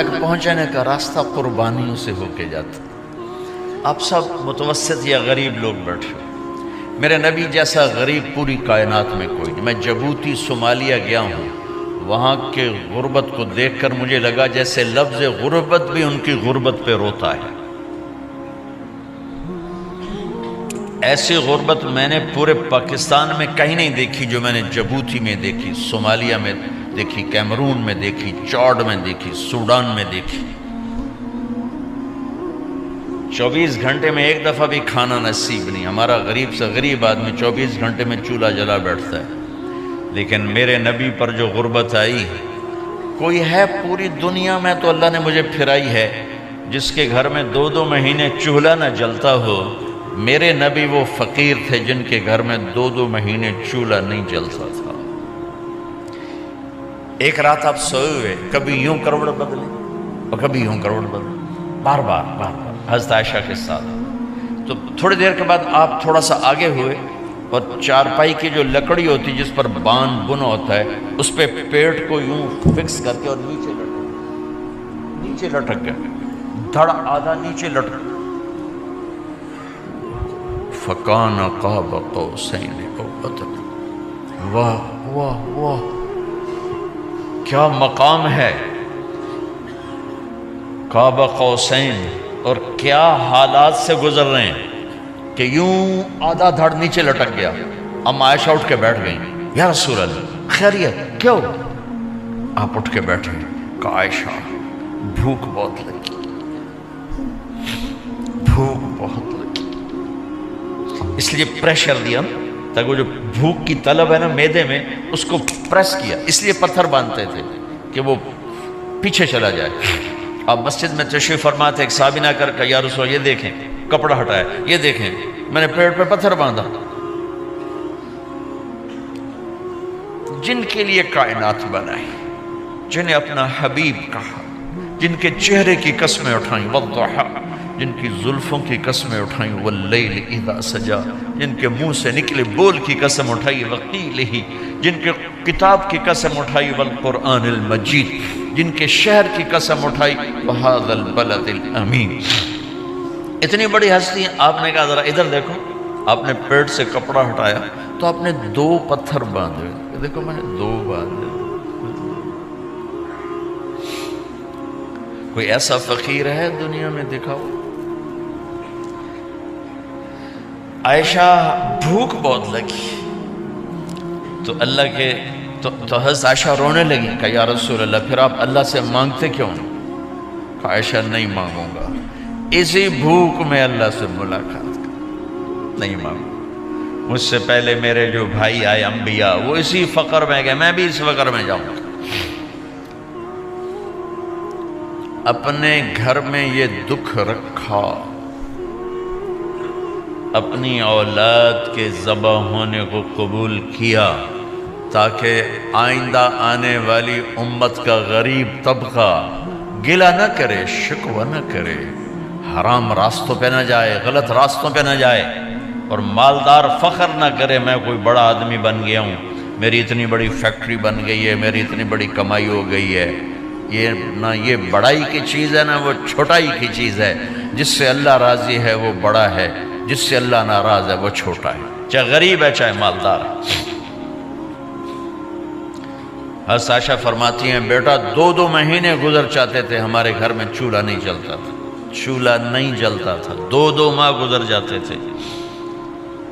تک پہنچنے کا راستہ قربانیوں سے ہو کے جاتا. آپ سب متوسط یا غریب لوگ بیٹھے، میرے نبی جیسا غریب پوری کائنات میں کوئی نہیں. میں جبوتی صومالیہ گیا ہوں، وہاں کے غربت کو دیکھ کر مجھے لگا جیسے لفظ غربت بھی ان کی غربت پہ روتا ہے. ایسی غربت میں نے پورے پاکستان میں کہیں نہیں دیکھی جو میں نے جبوتی میں دیکھی، صومالیہ میں دیکھی، کیمرون میں دیکھی، چاڈ میں دیکھی، سوڈان میں دیکھی. 24 گھنٹے میں ایک دفعہ بھی کھانا نصیب نہیں. ہمارا غریب سے غریب آدمی 24 گھنٹے میں چولہا جلا بیٹھتا ہے. لیکن میرے نبی پر جو غربت آئی، کوئی ہے پوری دنیا میں تو اللہ نے مجھے پھرائی ہے جس کے گھر میں 2 مہینے چولہا نہ جلتا ہو. میرے نبی وہ فقیر تھے جن کے گھر میں 2 مہینے چولہا نہیں جلتا تھا. ایک رات آپ سوئے ہوئے، کبھی یوں کروڑ بدلے اور کبھی یوں کروڑ بدلے، بار بار حضرت عائشہ کے ساتھ. تو تھوڑی دیر کے بعد آپ تھوڑا سا آگے ہوئے اور چارپائی کی جو لکڑی ہوتی جس پر بان بنا ہوتا ہے اس پہ پیٹ کو یوں فکس کر کے اور نیچے لٹک گئے، دھڑ آدھا نیچے لٹک. فَكَانَ قَابَ قَوْسَيْنِ أَوْ أَدْنَىٰ. واہ واہ واہ، کیا مقام ہے قاب قوسین، اور کیا حالات سے گزر رہے ہیں کہ یوں آدھا دھڑ نیچے لٹک گیا. ام عائشہ اٹھ کے بیٹھ گئیں، یا رسول اللہ خیریت کیوں؟ آپ اٹھ کے بیٹھے، کہا عائشہ بھوک بہت لگی، بھوک بہت لگی. اس لیے پریشر دیا تاکہ وہ جو بھوک کی طلب ہے نا میدے میں اس کو پریس کیا. اس لیے پتھر باندھتے تھے کہ وہ پیچھے چلا جائے. آپ مسجد میں تشریف فرما تھے، ایک صحابی نے کر کہ یا رسول یہ دیکھیں کپڑا ہٹایا، یہ دیکھیں میں نے پیٹ پہ پتھر باندھا. جن کے لیے کائنات بنائی، جنہیں اپنا حبیب کہا، جن کے چہرے کی قسمیں اٹھائیں والضحیٰ، جن کی زلفوں کی قسمیں اٹھائیں واللیل اذا سجا، جن کے منہ سے نکلے بول کی قسم اٹھائی وقیلہ، جن کے کتاب کی قسم اٹھائی والقرآن المجید، جن کے شہر کی قسم اٹھائی وہذا البلد الامین. اتنی بڑی ہستی ہیں. آپ نے کہا ذرا ادھر دیکھو. آپ نے پیٹ سے کپڑا ہٹایا تو آپ نے 2 پتھر باندھے. دیکھو میں نے 2 باندھے. کوئی ایسا فقیر ہے دنیا میں؟ دکھاؤ. عائشہ بھوک بہت لگی تو اللہ کے تو حضرت عائشہ رونے لگی کہ یا رسول اللہ پھر آپ اللہ سے مانگتے کیوں نہیں؟ کہ عائشہ نہیں مانگوں گا، اسی بھوک میں اللہ سے ملاقات نہیں مانگوں. مجھ سے پہلے میرے جو بھائی آئے انبیاء وہ اسی فقر میں گئے، میں بھی اس فقر میں جاؤں گا. اپنے گھر میں یہ دکھ رکھا، اپنی اولاد کے ذبح ہونے کو قبول کیا تاکہ آئندہ آنے والی امت کا غریب طبقہ گلہ نہ کرے، شکوہ نہ کرے، حرام راستوں پہ نہ جائے، غلط راستوں پہ نہ جائے، اور مالدار فخر نہ کرے میں کوئی بڑا آدمی بن گیا ہوں، میری اتنی بڑی فیکٹری بن گئی ہے، میری اتنی بڑی کمائی ہو گئی ہے. یہ نہ یہ بڑائی کی چیز ہے نہ وہ چھوٹائی کی چیز ہے. جس سے اللہ راضی ہے وہ بڑا ہے، جس سے اللہ ناراض ہے وہ چھوٹا ہے، چاہے غریب ہے چاہے مالدار ہے. حضرت عائشہ فرماتی ہیں بیٹا 2 مہینے گزر جاتے تھے ہمارے گھر میں چولہا نہیں جلتا تھا، چولہا نہیں جلتا تھا، 2 ماہ گزر جاتے تھے.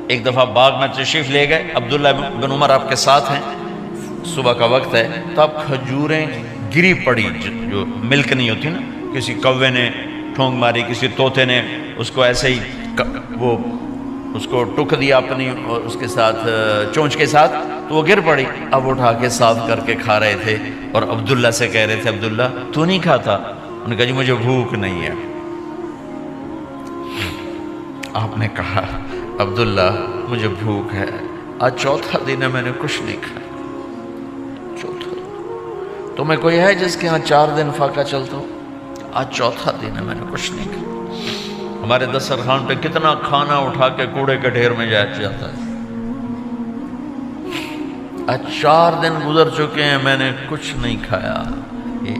ایک دفعہ باغ میں تشریف لے گئے، عبداللہ بن عمر آپ کے ساتھ ہیں، صبح کا وقت ہے تو اب کھجوریں گری پڑی، جو ملک نہیں ہوتی نا، کسی کوے نے ٹھونگ ماری، کسی طوطے نے اس کو ایسے ہی وہ اس کو ٹک دیا اپنی اس کے ساتھ چونچ کے ساتھ تو وہ گر پڑی. اب اٹھا کے صاف کر کے کھا رہے تھے اور عبداللہ سے کہہ رہے تھے عبداللہ تو نہیں کھاتا؟ انہوں نے کہا جی مجھے بھوک نہیں ہے. آپ نے کہا عبداللہ مجھے بھوک ہے، آج 4تھا دن ہے میں نے کچھ نہیں کھایا. 4تھا دن تمہیں کوئی ہے جس کے ہاں 4 دن فاقہ چلتا ہو؟ آج 4تھا دن ہے میں نے کچھ نہیں کھایا. ہمارے دسترخوان پہ کتنا کھانا اٹھا کے کوڑے کے ڈھیر میں جاتا ہے. آج 4 دن گزر چکے ہیں میں نے کچھ نہیں کھایا.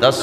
10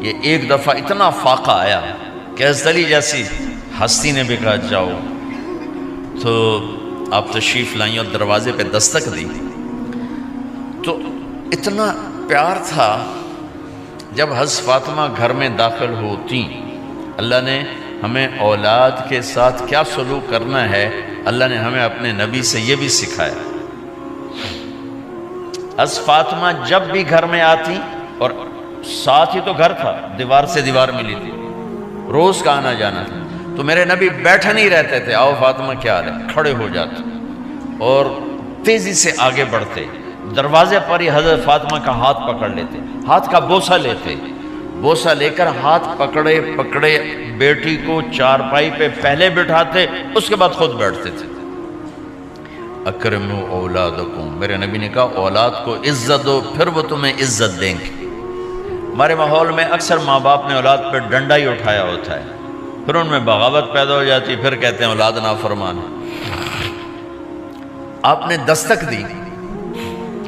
یہ ایک دفعہ اتنا فاقہ آیا کہ حضرت علی جیسی ہستی نے بھی کہا جاؤ، تو آپ تشریف لائیں اور دروازے پہ دستک دی تو اتنا پیار تھا۔ جب حضرت فاطمہ گھر میں داخل ہوتی، اللہ نے ہمیں اولاد کے ساتھ کیا سلوک کرنا ہے اللہ نے ہمیں اپنے نبی سے یہ بھی سکھایا۔ حضرت فاطمہ جب بھی گھر میں آتی، اور ساتھ ہی تو گھر تھا، دیوار سے دیوار ملی تھی، روز کا آنا جانا تھا، تو میرے نبی بیٹھے نہیں رہتے تھے، آؤ فاطمہ کیا حال ہے، کھڑے ہو جاتے اور تیزی سے آگے بڑھتے، دروازے پر ہی حضرت فاطمہ کا ہاتھ پکڑ لیتے، ہاتھ کا بوسہ لیتے، بوسہ لے کر ہاتھ پکڑے پکڑے بیٹی کو چارپائی پہ پہلے بٹھاتے، اس کے بعد خود بیٹھتے تھے۔ اکرموا اولادکم، میرے نبی نے کہا اولاد کو عزت دو، پھر وہ تمہیں عزت دیں گے۔ ہمارے ماحول میں اکثر ماں باپ نے اولاد پہ ڈنڈا ہی اٹھایا ہوتا ہے، پھر ان میں بغاوت پیدا ہو جاتی، پھر کہتے ہیں اولاد نافرمان ہے۔ آپ نے دستک دی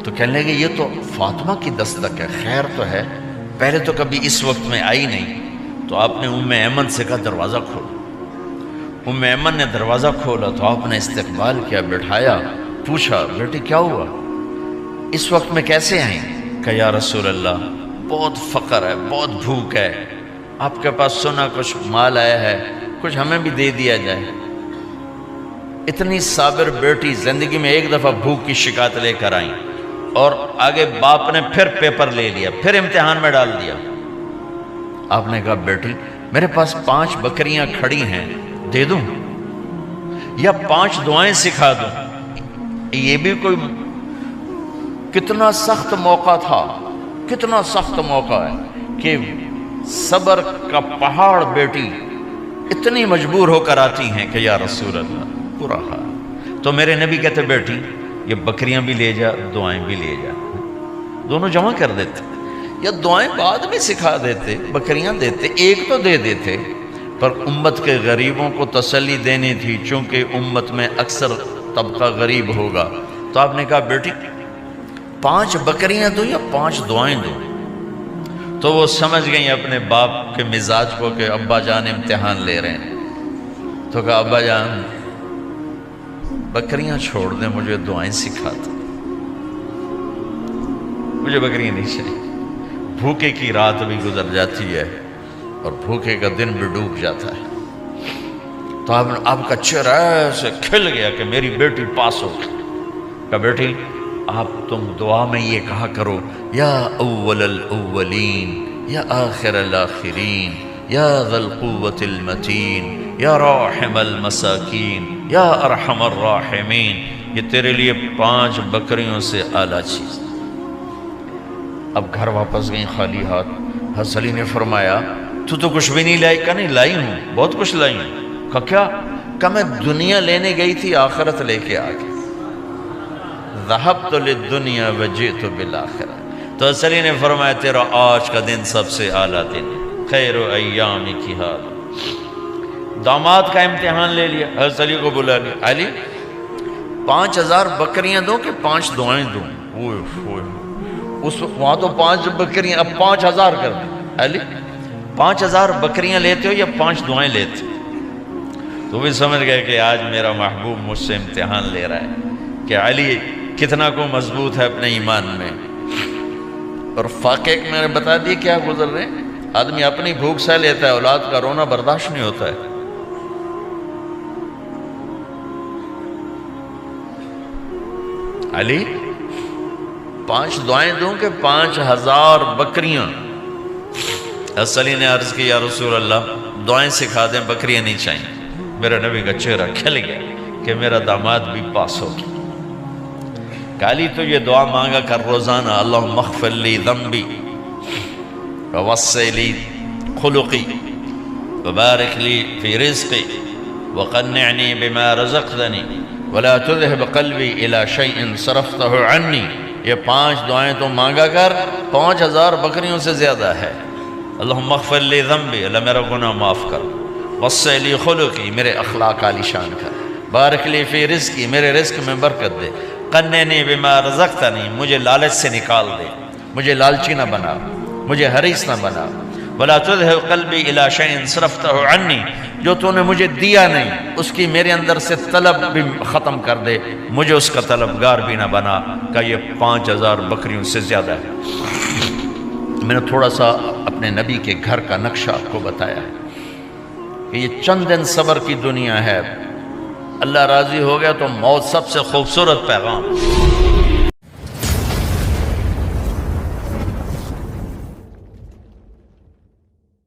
تو کہنے لگے یہ تو فاطمہ کی دستک ہے، خیر تو ہے، پہلے تو کبھی اس وقت میں آئی نہیں۔ تو آپ نے ام ایمن سے کہا دروازہ کھولو۔ ام ایمن نے دروازہ کھولا تو آپ نے استقبال کیا، بٹھایا، پوچھا بیٹی کیا ہوا، اس وقت میں کیسے آئیں؟ کہا یا رسول اللہ بہت فقر ہے، بہت بھوک ہے، آپ کے پاس سنا کچھ مال آیا ہے، کچھ ہمیں بھی دے دیا جائے۔ اتنی صابر بیٹی زندگی میں ایک دفعہ بھوک کی شکایت لے کر آئیں، اور آگے باپ نے پھر پیپر لے لیا، پھر امتحان میں ڈال دیا۔ آپ نے کہا بیٹی میرے پاس 5 بکریاں کھڑی ہیں، دے دوں یا 5 دعائیں سکھا دوں؟ یہ بھی کوئی کتنا سخت موقع تھا، کتنا سخت موقع ہے کہ صبر کا پہاڑ بیٹی اتنی مجبور ہو کر آتی ہیں کہ یا رسول اللہ برا حال۔ تو میرے نبی کہتے بیٹی یہ بکریاں بھی لے جا، دعائیں بھی لے جا، دونوں جمع کر دیتے، یا دعائیں بعد میں سکھا دیتے، بکریاں دیتے، ایک تو دے دیتے، پر امت کے غریبوں کو تسلی دینی تھی، چونکہ امت میں اکثر طبقہ غریب ہوگا۔ تو آپ نے کہا بیٹی 5 بکریاں دوں یا 5 دعائیں دوں؟ تو وہ سمجھ گئیں اپنے باپ کے مزاج کو کہ ابا جان امتحان لے رہے ہیں، تو کہا ابا جان بکریاں چھوڑ دیں، مجھے دعائیں سکھا دیں، مجھے بکریاں نہیں چاہیے، بھوکے کی رات بھی گزر جاتی ہے اور بھوکے کا دن بھی ڈوب جاتا ہے۔ تو آپ کا چہرہ ایسے کھل گیا کہ میری بیٹی پاس ہو گئی۔ کہا بیٹی آپ تم دعا میں یہ کہا کرو یا اول الاولین یا آخر الاخرین یا ذا القوة المتین یا راحم المساکین یا ارحم الراحمین، یہ تیرے لیے 5 بکریوں سے اعلیٰ چیز۔ اب گھر واپس گئیں خالی ہاتھ۔ حضرت علی نے فرمایا تو کچھ بھی نہیں لائی؟ کہا نہیں لائی ہوں، بہت کچھ لائی ہوں۔ کہا کیا؟ کہا میں دنیا لینے گئی تھی، آخرت لے کے آ گئی۔ ذہبت للدنیا وجئت بالآخرہ۔ تو حضرت علی نے فرمایا تیرا آج کا دن سب سے اعلیٰ دن، خیر ایام کی حال۔ داماد کا امتحان لے لیا، حضرت علی کو بلا لیا، علی 5000 بکریاں دوں کہ 5 دعائیں دوں؟ اس وہاں تو 5 بکریاں، اب 5000 کر دیں۔ علی 5000 بکریاں لیتے ہو یا 5 دعائیں لیتے ہو؟ تو بھی سمجھ گئے کہ آج میرا محبوب مجھ سے امتحان لے رہا ہے کہ علی کتنا کو مضبوط ہے اپنے ایمان میں۔ اور فاقے میں نے بتا دی کیا گزر رہے ہیں، آدمی اپنی بھوک سہ لیتا ہے، اولاد کا رونا برداشت نہیں ہوتا ہے۔ علی 5 دعائیں دوں کہ 5000 بکریاں؟ حضرت علی نے عرض کی یا رسول اللہ دعائیں سکھا دیں، بکریاں نہیں چاہیے۔ میرا نبی کا چہرہ کھل گیا کہ میرا داماد بھی پاس ہو گیا۔ علی تو یہ دعا مانگا کر روزانہ، اللہم اغفر لی ذنبی ووسع لی خلقی وبارک لی فی رزقی وقنعنی بما رزقتنی ولا تذهب قلبی الی شیء صرفتہ عنی۔ یہ 5 دعائیں تو مانگا کر، 5000 بکریوں سے زیادہ ہے۔ اللہم اغفر لی ذنبی، اللہ میرا گناہ معاف کر، وسع لی خلقی، میرے اخلاق عالی شان کر، بارک لی فی رزقی، میرے رزق میں برکت دے، قنعنی بما رزقتنی، مجھے لالچ سے نکال دے، مجھے لالچی نہ بنا، مجھے حریص نہ بنا، ولا تذهب قلبی الی شیء صرفتہ عنی، جو تو نے مجھے دیا نہیں اس کی میرے اندر سے طلب بھی ختم کر دے، مجھے اس کا طلبگار بھی نہ بنا، کہ یہ 5000 بکریوں سے زیادہ ہے۔ میں نے تھوڑا سا اپنے نبی کے گھر کا نقشہ آپ کو بتایا ہے کہ یہ چند دن صبر کی دنیا ہے، اللہ راضی ہو گیا تو موت سب سے خوبصورت پیغام۔